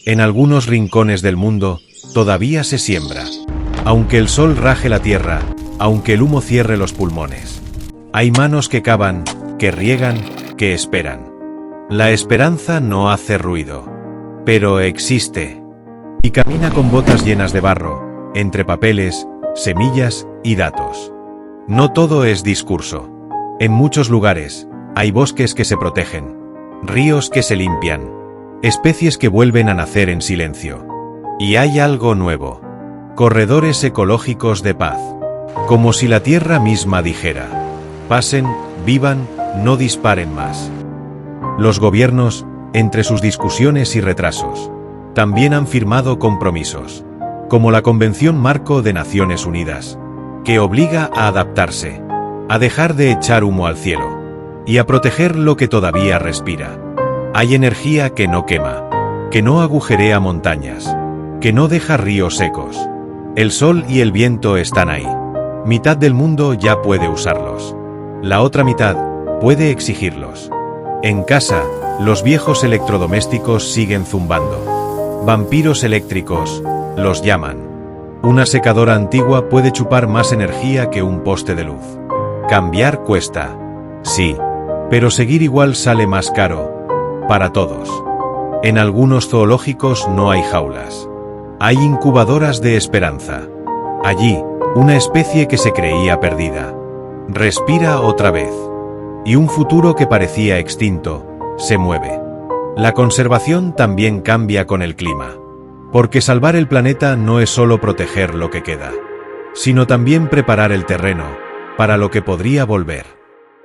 En algunos rincones del mundo, todavía se siembra. Aunque el sol raje la tierra, aunque el humo cierre los pulmones. Hay manos que cavan, que riegan, que esperan. La esperanza no hace ruido, pero existe. Y camina con botas llenas de barro, entre papeles, semillas y datos. No todo es discurso. En muchos lugares, hay bosques que se protegen, ríos que se limpian, especies que vuelven a nacer en silencio. Y hay algo nuevo. Corredores ecológicos de paz. Como si la tierra misma dijera: pasen, vivan, no disparen más. Los gobiernos, entre sus discusiones y retrasos, también han firmado compromisos, como la Convención Marco de Naciones Unidas, que obliga a adaptarse, a dejar de echar humo al cielo, y a proteger lo que todavía respira. Hay energía que no quema, que no agujerea montañas, que no deja ríos secos. El sol y el viento están ahí. Mitad del mundo ya puede usarlos. La otra mitad puede exigirlos. En casa, los viejos electrodomésticos siguen zumbando. Vampiros eléctricos, los llaman. Una secadora antigua puede chupar más energía que un poste de luz. Cambiar cuesta, sí, pero seguir igual sale más caro, para todos. En algunos zoológicos no hay jaulas. Hay incubadoras de esperanza. Allí, una especie que se creía perdida respira otra vez. Y un futuro que parecía extinto se mueve. La conservación también cambia con el clima. Porque salvar el planeta no es solo proteger lo que queda, sino también preparar el terreno para lo que podría volver.